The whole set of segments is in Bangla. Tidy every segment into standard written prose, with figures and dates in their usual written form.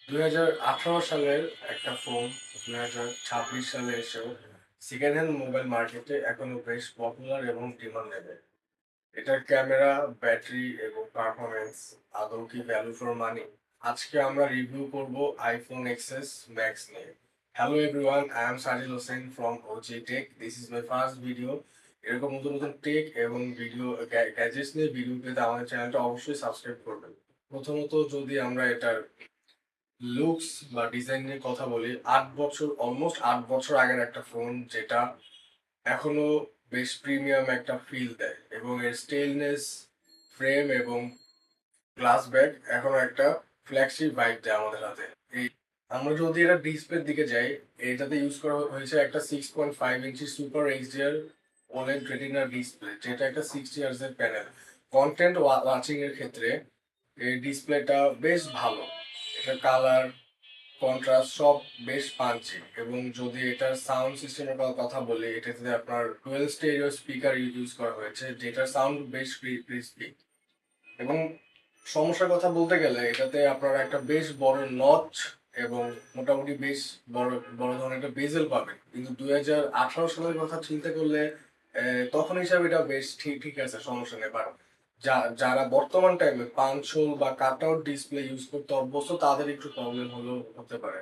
2018 সালের একটা ফোন 2026 সালে এসেও সেকেন্ড হ্যান্ড মোবাইল মার্কেটে এখনো বেশ পপুলার এবং ডিমান্ডেবল। এটার ক্যামেরা, ব্যাটারি এবং পারফরমেন্স আদৌ কি ভ্যালু ফর মানি? আজকে আমরা রিভিউ করব আইফোন এক্সএস ম্যাক্স নিয়ে। Hello everyone, I am Sajid Hossain from OG Tech. This is my first video. এরকম নতুন নতুন টেক এবং ভিডিও গ্যাজেটস নিয়ে ভিডিও পেতে আমাদের চ্যানেলটা অবশ্যই সাবস্ক্রাইব করবেন। প্রথমত যদি আমরা এটার লুকস বা ডিজাইন নিয়ে কথা বলি, 8 বছর, অলমোস্ট 8 বছর আগের একটা ফোন, যেটা এখনো বেশ প্রিমিয়াম একটা ফিল দেয় এবং এর স্টেইনলেস ফ্রেম এবং গ্লাস ব্যাক এখনো একটা ফ্ল্যাগশিপ ভাইব দেয় আমাদের হাতে। এই আমরা যদি এটা ডিসপ্লের দিকে যাই, এটাতে ইউজ করা হয়েছে একটা 6.5 inch super HDR OLED retina display, যেটা একটা 60 হার্জ এর প্যানেল। কন্টেন্ট ওয়াচিং এর ক্ষেত্রে এই ডিসপ্লেটা বেশ ভালো। এটা কালার, কন্ট্রাস্ট সব বেশ পাঞ্চি। এবং যদি এটার সাউন্ড সিস্টেমের কথা বলি, এটাতে আপনার ডুয়েল স্টেরিও স্পিকার ইউজ করা হয়েছে, যেটার সাউন্ড বেশ ক্রিস্পি। এবং সমস্যার কথা বলতে গেলে এটাতে আপনারা একটা বেশ বড় নচ এবং মোটামুটি বেশ বড় বড় ধরনের একটা বেজেল পাবেন, কিন্তু 2018 সালের কথা চিন্তা করলে তখন হিসাবে এটা বেশ ঠিক ঠিক আছে, সমস্যা নেই। বাট যারা বর্তমান টাইমে পাঞ্চল বা কাট আউট ডিসপ্লে ইউজ করতে অভ্যস্ত, তাদের একটু প্রবলেম হলেও হতে পারে।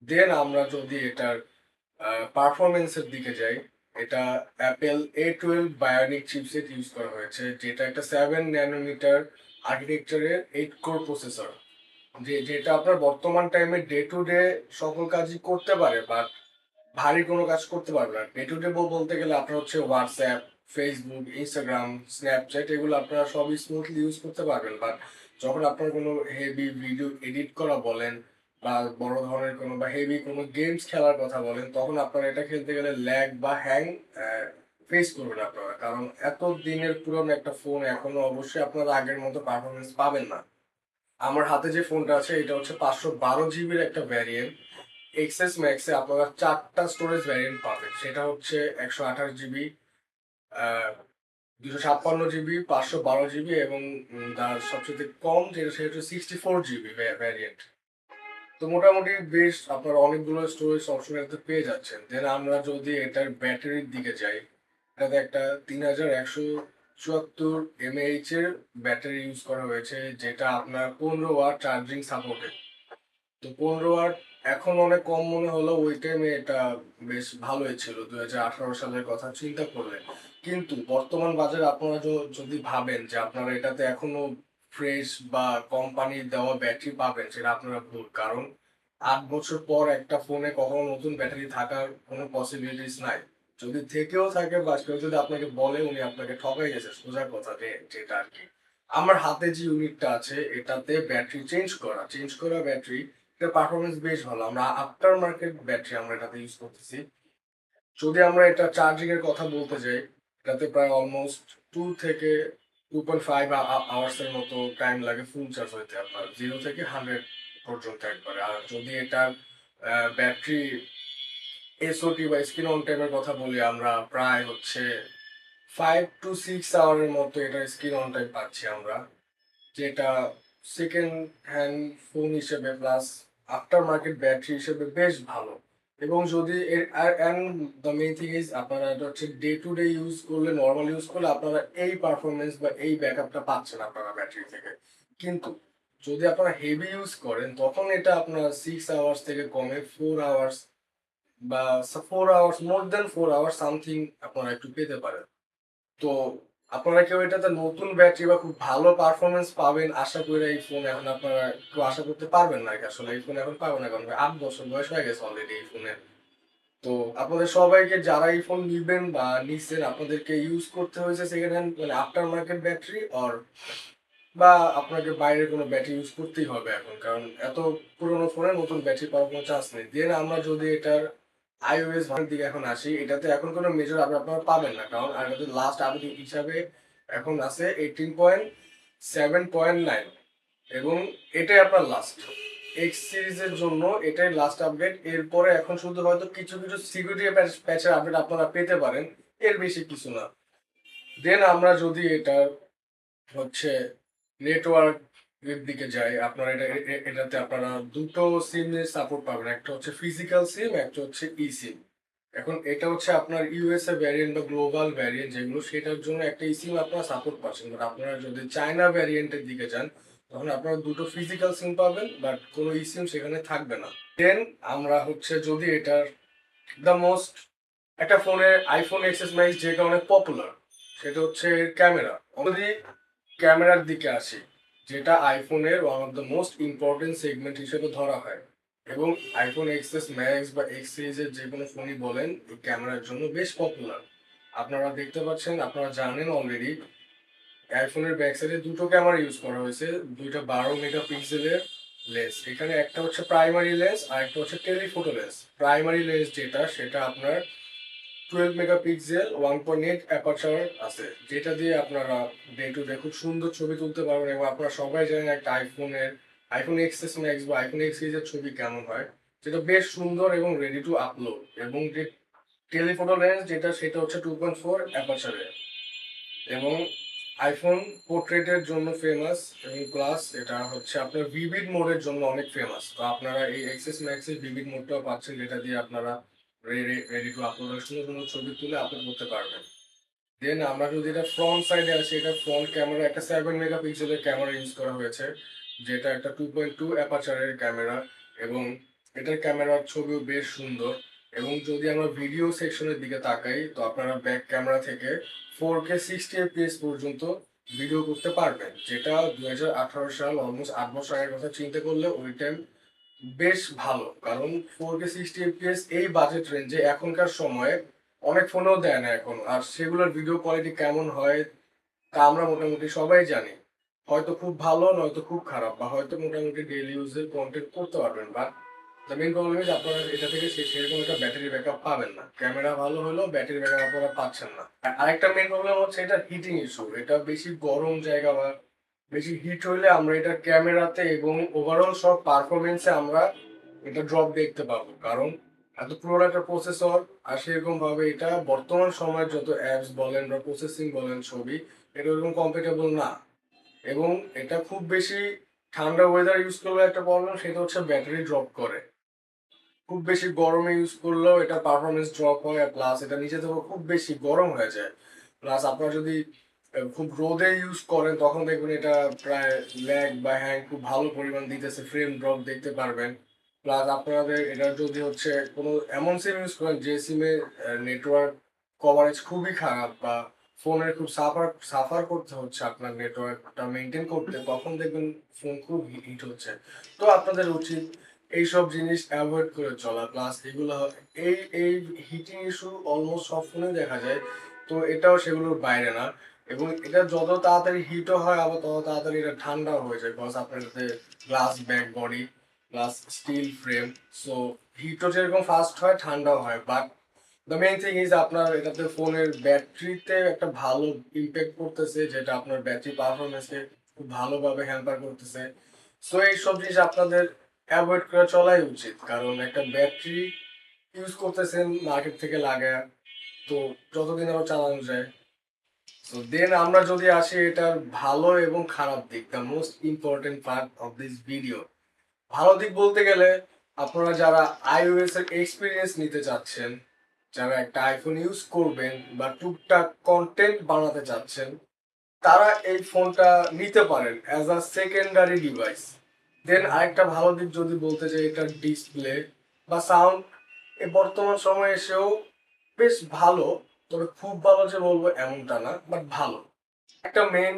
দেন আমরা যদি এটার পারফরমেন্সের দিকে যাই, এটা Apple A12 bionic chipset use করা হয়েছে, যেটা একটা 7 ন্যানোমিটার আর্কিটেকচারের 8 কোর প্রসেসর, যেটা আপনার বর্তমান টাইমে ডে টু ডে সকল কাজই করতে পারে, বাট ভারী কোনো কাজ করতে পারবে না। ডে টু ডে বলতে গেলে আপনার হচ্ছে হোয়াটসঅ্যাপ, ফেসবুক, ইনস্টাগ্রাম, স্ন্যাপচ্যাট, এগুলো আপনারা সবই স্মুথলি ইউজ করতে পারবেন। বাট যখন আপনার কোনো হেভি ভিডিও এডিট করা বলেন বা বড় ধরনের কোনো বা হেভি কোনো গেমস খেলার কথা বলেন, তখন আপনারা এটা খেলতে গেলে ল্যাগ বা হ্যাং ফেস করবেন আপনারা, কারণ এত দিনের পুরনো একটা ফোন এখনো অবশ্যই আপনারা আগের মতো পারফরমেন্স পাবেন না। আমার হাতে যে ফোনটা আছে এটা হচ্ছে 512 জিবির একটা ভ্যারিয়েন্ট। এক্সএস ম্যাক্সে আপনারা 4টা স্টোরেজ ভ্যারিয়েন্ট পাবেন, সেটা হচ্ছে 128 জিবি, 256 জিবি, 512 জিবি এবং তার সবচেয়ে কম যেটা সেটা হচ্ছে 64 জিবি ভ্যারিয়েন্ট। তো মোটামুটি বেশ আপনারা অনেকগুলো স্টোরেজ অপশন এটাতে পেয়ে যাচ্ছেন। দেন আমরা যদি এটার ব্যাটারির দিকে যাই, এটাতে একটা 3174 mAh এর ব্যাটারি ইউজ করা হয়েছে, যেটা আপনার 15 ওয়াট চার্জিং সাপোর্টেড। তো 15 ওয়াট এখন অনেক কম মনে হলো, ওই টাইমে এটা বেশ ভালোই ছিল 2018 সালের কথা চিন্তা করলে। কিন্তু বর্তমান বাজারে আপনারা যদি ভাবেন যে আপনারা এটাতে এখনো ফ্রেশ বা কোম্পানির দেওয়া ব্যাটারি পাবেন, সেটা আপনারা ভুল। কারণ 8 বছর পর একটা ফোনে কখনো নতুন ব্যাটারি থাকার কোনো পসিবিলিটিস নাই। যদি থেকেও থাকে বা কেউ যদি আপনাকে বলে, উনি আপনাকে ঠকাই গেছে, সোজা কথা, যেটা আর কি। আমার হাতে যে ইউনিটটা আছে এটাতে ব্যাটারি চেঞ্জ করা ব্যাটারি, এটা পারফরমেন্স বেশ ভালো। আমরা আফটার মার্কেট ব্যাটারি আমরা এটাতে ইউজ করতেছি। যদি আমরা এটা চার্জিং এর কথা বলতে যাই, এটাতে প্রায় অলমোস্ট 2 থেকে 2.5 আওয়ার্স এর মতো টাইম লাগে ফুল চার্জ হইতে, আপনার 0 থেকে 100 পর্যন্ত একবারে। আর যদি এটার ব্যাটারি এসওটি বা স্ক্রিন অন টাইমের কথা বলি, আমরা প্রায় হচ্ছে 5 to 6 আওয়ারের মতো এটা স্ক্রিন অন টাইম পাচ্ছি আমরা, যেটা সেকেন্ড হ্যান্ড ফোন হিসেবে প্লাস আফটার মার্কেট ব্যাটারি হিসেবে বেশ ভালো। এবং যদি দ্য মেইন থিং ইজ, আপনারা এটা হচ্ছে ডে টু ডে ইউজ করলে, নর্মাল ইউজ করলে আপনারা এই পারফরমেন্স বা এই ব্যাকআপটা পাচ্ছেন আপনারা ব্যাটারি থেকে। কিন্তু যদি আপনারা হেভি ইউজ করেন, তখন এটা আপনার 6 আওয়ার্স থেকে কমে 4 আওয়ার্স বা 4 আওয়ার্স, মোর দেন 4 আওয়ার্স সামথিং আপনারা একটু পেতে পারেন। তো আপনারা কেউ এটাতে নতুন ব্যাটারি বা খুব ভালো পারফরমেন্স পাবেন আশা করে এই ফোন এখন আপনারা কেউ আশা করতে পারবেন না। আসলে এই ফোন এখন পাবেন না, কারণ 8 বছর বয়স হয়ে গেছে অলরেডি এই ফোনের। তো আপনাদের সবাইকে যারা এই ফোন নিবেন বা নিচ্ছেন, আপনাদেরকে ইউজ করতে হয়েছে সেকেন্ড হ্যান্ড মানে আফটার মার্কেট ব্যাটারি, অর বা আপনাকে বাইরের কোনো ব্যাটারি ইউজ করতেই হবে এখন, কারণ এত পুরোনো ফোনে নতুন ব্যাটারি পাওয়ার কোনো চান্স নেই। দেন আমরা যদি এটার iOS ভার্সনের দিকে এখন আসি, এটাতে এখন কোনো মেজর আপডেট আপনারা পাবেন না, কারণ আর এটাতে লাস্ট আপডেট হিসাবে এখন আছে 18.7.9 এবং এটাই আপনার লাস্ট এক্স সিরিজের জন্য, এটাই লাস্ট আপডেট। এরপরে এখন শুধু হয়তো কিছু কিছু সিকিউরিটি প্যাচের আপডেট আপনারা পেতে পারেন, এর বেশি কিছু না। দেন আমরা যদি এটা হচ্ছে নেটওয়ার্ক এর দিকে যাই, আপনারা এটাতে আপনারা দুটো সিম সাপোর্ট পাবেন, একটা হচ্ছে ফিজিক্যাল সিম, একটা হচ্ছে ই সিম। এখন এটা হচ্ছে আপনার ইউএসএ ভ্যারিয়েন্ট বা গ্লোবাল ভ্যারিয়েন্ট যেগুলো, সেটার জন্য একটা ই সিম আপনারা সাপোর্ট পাচ্ছেন। বাট আপনারা যদি চায়না ভ্যারিয়েন্টের দিকে যান, তখন আপনারা দুটো ফিজিক্যাল সিম পাবেন, বাট কোনো ই সিম সেখানে থাকবে না। দেন আমরা হচ্ছে যদি এটার দ্য মোস্ট একটা ফোনের আইফোন এক্সএস ম্যাক্স যে কারণে পপুলার, সেটা হচ্ছে এর ক্যামেরা। যদি ক্যামেরার দিকে আসি, যেটা আইফোনের one of the most important segment হিসেবে ধরা হয়, এবং আইফোন এক্সএস ম্যাক্স বা এক্স সিরিজের যে কোনো ফোনই বলেন, এই ক্যামেরার জন্য বেশ পপুলার। আপনারা দেখতে পাচ্ছেন, আপনারা জানেন অলরেডি, আইফোনের ব্যাক সাইডে দুটো ক্যামেরা ইউজ করা হয়েছে, দুইটা 12 মেগাপিক্সেলের লেন্স। এখানে একটা হচ্ছে প্রাইমারি লেন্স আর একটা হচ্ছে টেলিফোটো লেন্স। প্রাইমারি লেন্স যেটা, সেটা আপনার 12 মেগাপিক্সেল 1.8 অ্যাপারচার আছে, যেটা দিয়ে আপনারা ডে টু ডে খুব সুন্দর ছবি তুলতে পারবেন। এবং আপনারা সবাই জানেন একটা আইফোন এক্সএস ম্যাক্স বা আইফোন এক্স সিরিজের ছবি কেমন হয়, যেটা বেশ সুন্দর এবং রেডি টু আপলোড। এবং যে টেলিফোটো লেন্স যেটা, সেটা হচ্ছে 2.4 অ্যাপারচারের, এবং আইফোন পোর্ট্রেটের জন্য ফেমাস, এবং প্লাস এটা হচ্ছে আপনার ভিভিড মোডের জন্য অনেক ফেমাস। তো আপনারা এই এক্সএস ম্যাক্সের ভিভিড মোডটাও পাচ্ছেন, যেটা দিয়ে আপনারা রেডি টু আপলোড সুন্দর সুন্দর ছবি তুলে আপলোড করতে পারবেন। দেন আমরা যদি এটা ফ্রন্ট সাইডে আসি, এটা ফ্রন্ট ক্যামেরা একটা 7 মেগাপিক্সেলের ক্যামেরা ইউজ করা হয়েছে, যেটা একটা 2.2 অ্যাপারচারের ক্যামেরা, এবং এটার ক্যামেরার ছবিও বেশ সুন্দর। এবং যদি আমরা ভিডিও সেকশনের দিকে তাকাই, তো আপনারা ব্যাক ক্যামেরা থেকে 4K 60 FPS পর্যন্ত ভিডিও করতে পারবেন, যেটা 2018 সাল, অলমোস্ট 8 বছর আগের কথা চিন্তা করলে ওই টাইম বেশ ভালো। কারণ 4K 60 FPS এই বাজেট রেঞ্জে এখনকার সময়ে অনেক ফোনেও দেয় না এখন। আর সেগুলোর ভিডিও কোয়ালিটি কেমন হয় তা আমরা মোটামুটি সবাই জানি। হয়তো খুব ভালো, নয়তো খুব খারাপ, বা হয়তো মোটামুটি ডেইলি ইউজের কন্টেন্ট করতে পারবেন। But the main problem is আপনারা এটা থেকে সেরকম একটা ব্যাটারি ব্যাকআপ পাবেন না। ক্যামেরা ভালো হলেও ব্যাটারি ব্যাকআপ আপনারা পাচ্ছেন না। আর আরেকটা মেইন প্রবলেম হচ্ছে এটা হিটিং ইস্যু। এটা বেশি গরম জায়গা বা বেশি হিট হইলে আমরা এটা ক্যামেরাতে এবং ওভারঅল সব পারফরমেন্সে আমরা এটা ড্রপ দেখতে পাবো। কারণ এত পুরো একটা প্রসেসর, আর সেরকম ভাবে এটা বর্তমান সময়ের যত অ্যাপস বলেন বা প্রসেসিং বলেন ছবি, এটা ওরকম কম্পেটেবল না। এবং এটা খুব বেশি ঠান্ডা ওয়েদার ইউজ করলে একটা প্রবলেম, সেটা হচ্ছে ব্যাটারি ড্রপ করে। খুব বেশি গরমে ইউজ করলেও এটা পারফরমেন্স ড্রপ হয়, আর প্লাস এটা নিচে থেকে খুব বেশি গরম হয়ে যায়। প্লাস আপনারা যদি খুব রোদে ইউজ করেন, তখন দেখবেন এটা প্রায় ল্যাগ বা হ্যাং খুব ভালো পরিমাণ দিতেছে, ফ্রেম ড্রপ দেখতে পারবেন। প্লাস আপনাদের এটা যদি হচ্ছে কোনো এমন সিম ইউজ করেন যে সিমে নেটওয়ার্ক কভারেজ খুবই খারাপ, বা ফোনের খুব সাফার করতে হচ্ছে আপনার নেটওয়ার্কটা মেনটেন করতে, তখন দেখবেন ফোন খুব হিট হচ্ছে। তো আপনাদের উচিত এইসব জিনিস অ্যাভয়েড করে চলা। প্লাস এগুলো এই এই হিটিং ইস্যু অলমোস্ট সব ফোনে দেখা যায়, তো এটাও সেগুলোর বাইরে না। এবং এটা যত তাড়াতাড়ি হিটও হয়, আবার তত তাড়াতাড়ি এটা ঠান্ডাও হয়ে যায়, বিকজ আপনার এটাতে glass back body plus steel frame. So হিটও যেরকম ফাস্ট হয়, ঠান্ডাও হয়। But the main thing is আপনার এটাতে ফোনের ব্যাটারিতে একটা ভালো ইম্প্যাক্ট করতেছে, যেটা আপনার ব্যাটারি পারফরমেন্সকে খুব ভালোভাবে হ্যাম্পার করতেছে। সো এইসব জিনিস আপনাদের অ্যাভয়েড করে চলাই উচিত। কারণ একটা ব্যাটারি ইউজ করতেছেন মার্কেট থেকে লাগায়, তো যতদিন আরো চালানো যায়। সো দেন আমরা যদি আসি এটার ভালো এবং খারাপ দিক, the most important part of this video. ভালো দিক বলতে গেলে, আপনারা যারা iOS এর এক্সপিরিয়েন্স নিতে চাচ্ছেন, যারা একটা আইফোন ইউজ করবেন বা টুকটাক কন্টেন্ট বানাতে চাচ্ছেন, তারা এই ফোনটা নিতে পারেন অ্যাজ আ সেকেন্ডারি ডিভাইস। দেন আরেকটা ভালো দিক যদি বলতে চাই, এটার ডিসপ্লে বা সাউন্ড এই বর্তমান সময়ে এসেও বেশ ভালো। তবে খুব ভালো যে বলবো এমনটা না, বাট ভালো। একটা মেন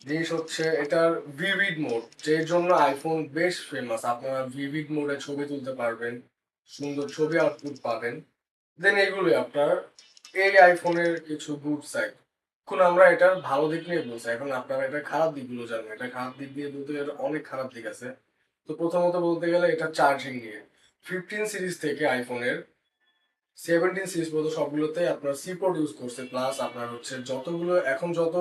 জিনিস হচ্ছে এটার ভিভিড মোড, যের জন্য আইফোন বেশ ফেমাস। আপনারা ভিভিড মোডে ছবি তুলতে পারবেন, সুন্দর ছবি আউটপুট পাবেন। দেন এগুলোই আপনার এই আইফোনের কিছু গুড সাইড। এখন আমরা এটার ভালো দিক নিয়ে বলছি, এখন আপনারা এটার খারাপ দিকগুলো জানেন। এটা খারাপ দিক দিয়ে বলতে গেলে অনেক খারাপ দিক আছে। তো প্রথমত বলতে গেলে এটা চার্জিং নিয়ে, 15 সিরিজ থেকে আইফোনের 17 সিরিজ পর্যন্ত সবগুলোতে আপনার সি পোর্ট ইউজ করছে। প্লাস আপনার হচ্ছে যতগুলো এখন যত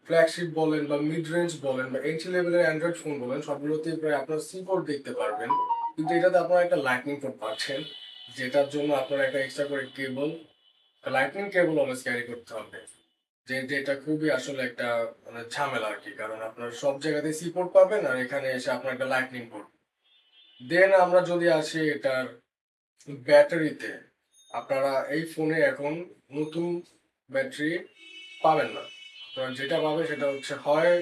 ফ্ল্যাগশিপ বলেন বা মিড রেঞ্জ বলেন বা এন্ট্রি লেভেলের অ্যান্ড্রয়েড ফোন বলেন, সবগুলোতেই প্রায় আপনার সি পোর্ট দেখতে পারবেন। কিন্তু এটাতে আপনারা একটা লাইটনিং পোর্ট পাচ্ছেন, যেটার জন্য আপনার একটা এক্সট্রা করে কেবল, লাইটনিং কেবল অলওয়েজ ক্যারি করতে হবে। যেটা খুবই আসলে একটা মানে ঝামেলা আর কি, কারণ আপনার সব জায়গাতেই সি পোর্ট পাবেন আর এখানে এসে আপনার একটা লাইটনিং পোর্ট। দেন আমরা যদি আসি এটার ব্যাটারিতে, আপনারা এই ফোনে এখন নতুন ব্যাটারি পাবেন না। আপনারা যেটা পাবেন সেটা হচ্ছে হয়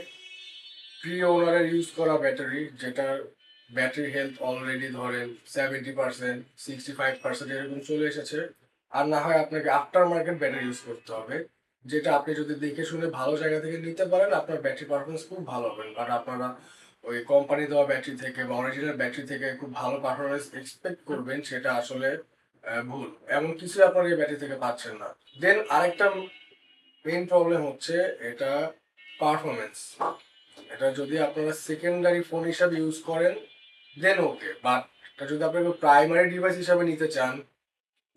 প্রি ওনারের ইউজ করা ব্যাটারি, যেটার ব্যাটারি হেলথ অলরেডি ধরেন 70%, 65% এরকম চলে এসেছে। আর না হয় আপনাকে আফটার মার্কেট ব্যাটারি ইউজ করতে হবে, যেটা আপনি যদি দেখে শুনে ভালো জায়গা থেকে নিতে পারেন আপনার ব্যাটারি পারফরমেন্স খুব ভালো হবে। কারণ আপনারা ওই কোম্পানি দেওয়া ব্যাটারি থেকে বা অরিজিনাল ব্যাটারি থেকে খুব ভালো পারফরমেন্স এক্সপেক্ট করবেন, সেটা আসলে ভুল। এমন কিছু আপনারা এই ব্যাটারি থেকে পাচ্ছেন না। দেন আরেকটা মেইন প্রবলেম হচ্ছে এটা পারফরমেন্স। এটা যদি আপনারা সেকেন্ডারি ফোন হিসাবে ইউজ করেন দেন ওকে, বাট এটা যদি আপনারা প্রাইমারি ডিভাইস হিসাবে নিতে চান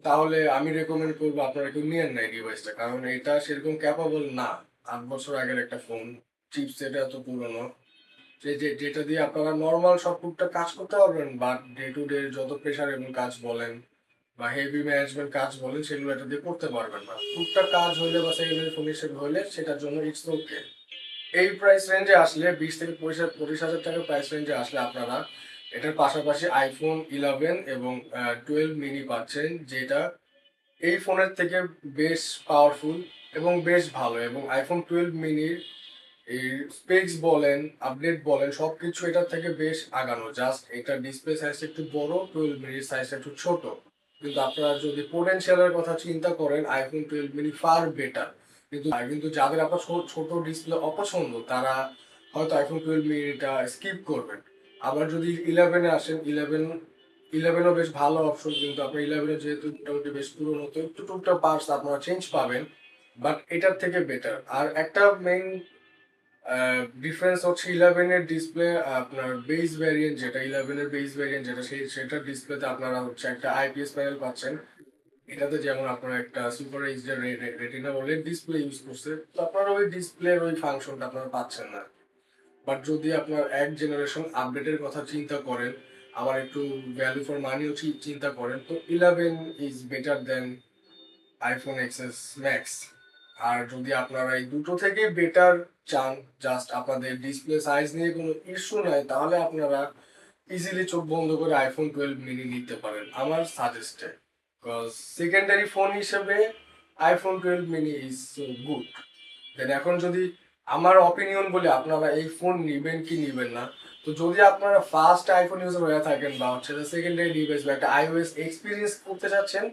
তাহলে আমি রেকমেন্ড করবো আপনারা কেউ নিয়েন না এই ডিভাইসটা, কারণ এটা সেরকম ক্যাপাবল না। 8 বছর আগের একটা ফোন, চিপসেট এত পুরনো, যেটা দিয়ে আপনারা নর্মাল সব টুকটাক কাজ করতে পারবেন, বাট ডে টু ডে যত প্রেশার এবং কাজ বলেন বা হেভি ম্যানেজমেন্ট কাজ বলেন সেগুলো এটা দিয়ে করতে পারবেন না। টুকটাক কাজ হইলে বা সেকেন্ডারি ফোন হিসেবে হইলে সেটার জন্য ইটস ওকে। এই প্রাইস রেঞ্জে আসলে 20 থেকে 25 হাজার টাকার প্রাইস রেঞ্জে আসলে আপনারা এটার পাশাপাশি আইফোন 11 এবং 12 মিনি পাচ্ছেন, যেটা এই ফোনের থেকে বেশ পাওয়ারফুল এবং বেশ ভালো। এবং আইফোন 12 মিনির এই স্পেক্স বলেন আপডেট বলেন সবকিছু এটার থেকে বেশ আগানো, জাস্ট এটা ডিসপ্লে সাইজটা একটু বড়, 12 মিনির সাইজটা একটু ছোট। কিন্তু আপনারা যদি পোটেনশিয়ালের কথা চিন্তা করেন আইফোন 12 মিনি ফার বেটার। কিন্তু যাদের আপনার ছোট ডিসপ্লে অপছন্দ তারা হয়তো আইফোন 12 মিনিটা স্কিপ করবেন। আবার যদি 11-এ আসেন, 11ও বেশ ভালো অপশন, কিন্তু আপনার 11-এ যেহেতু মোটামুটি বেশ পুরোনো তো একটু টুকটাক পার্টস আপনারা চেঞ্জ পাবেন, বাট এটার থেকে বেটার। আর একটা মেইন ডিফারেন্স হচ্ছে 11-এর ডিসপ্লে, আপনার বেস ভ্যারিয়েন্ট যেটা 11-এর বেস ভ্যারিয়েন্ট যেটা সেটার ডিসপ্লেতে আপনারা হচ্ছে একটা আইপিএস প্যানেল পাচ্ছেন। এটাতে যেমন আপনারা একটা super HD retina OLED display use করছে, তো আপনারা ওই ডিসপ্লের ওই ফাংশনটা আপনারা পাচ্ছেন না। বাট যদি আপনার এক জেনারেশন আপডেটের কথা চিন্তা করেন, আবার একটু ভ্যালু ফর মানিও চিন্তা করেন, তো 11 is better than iPhone XS Max. আর যদি আপনারা এই দুটো থেকে বেটার চান, জাস্ট আপনাদের ডিসপ্লে সাইজ নিয়ে কোনো ইস্যু নাই, তাহলে আপনারা ইজিলি চোখ বন্ধ করে আইফোন 12 মিনি নিতে পারেন আমার সাজেস্টে। বিকজ সেকেন্ডারি ফোন হিসেবে iPhone 12 mini is so good. Then এখন যদি আমার অপিনিয়ন বলি আপনারা এই ফোন নিবেন কি নিবেন না, তো যদি আপনারা ফার্স্ট আইফোন ইউজার হয়ে থাকেন বা হচ্ছে সেকেন্ডারি ডিভাইস বা একটা আইওএস এক্সপিরিয়েন্স করতে চাচ্ছেন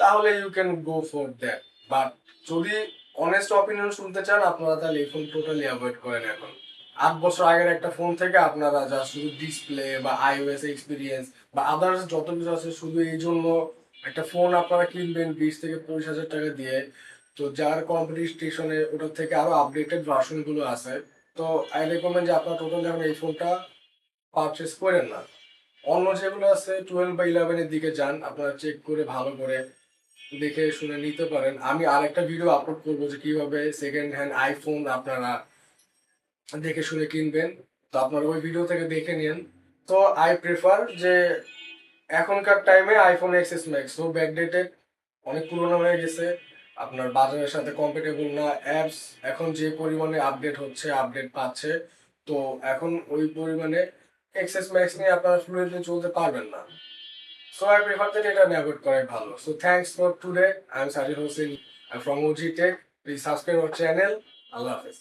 তাহলে you can go for that. But যদি অনেস্ট অপিনিয়ন শুনতে চান আপনারা তাহলে এই ফোন টোটালি অ্যাভয়েড করেন। এখন 8 বছর আগের একটা ফোন থেকে আপনারা যা শুধু ডিসপ্লে বা আইওএস এক্সপিরিয়েন্স বা আদার্স যত কিছু আছে শুধু এই জন্য একটা ফোন আপনারা কিনবেন 20 থেকে 25 হাজার টাকা দিয়ে, তো যার কম্পিটিশনে ওটার থেকে আরো আপডেটেড ভার্সন গুলো আছে, তো আই রেকমেন্ড যে আপনারা টোটালি এখন এই ফোনটা পারচেস করেন না। অন্য যেগুলো আছে 12 বা 11-এর দিকে যান, আপনারা চেক করে ভালো করে দেখে শুনে নিতে পারেন। আমি আরেকটা ভিডিও আপলোড করবো যে কিভাবে সেকেন্ড হ্যান্ড আইফোন আপনারা দেখে শুনে কিনবেন, তো আপনারা ওই ভিডিও থেকে দেখে নিন। তো আই প্রেফার যে এখনকার টাইমে আইফোন এক্সএস ম্যাক্স তো ব্যাকডেটেড, অনেক পুরনো হয়ে গেছে, আপনার বাজারের সাথে কম্পেটেবল না। অ্যাপস এখন যে পরিমাণে আপডেট হচ্ছে আপডেট পাচ্ছে, তো এখন ওই পরিমাণে এক্সএস ম্যাক্স নিয়ে আপনারা ফ্লুয়েন্টলি চলতে পারবেন না। So I prefer that এটা avoid করাই ভালো। So thanks for today. I'm Sajid Hossain from OG Tech. Please subscribe our channel. Allah Hafiz.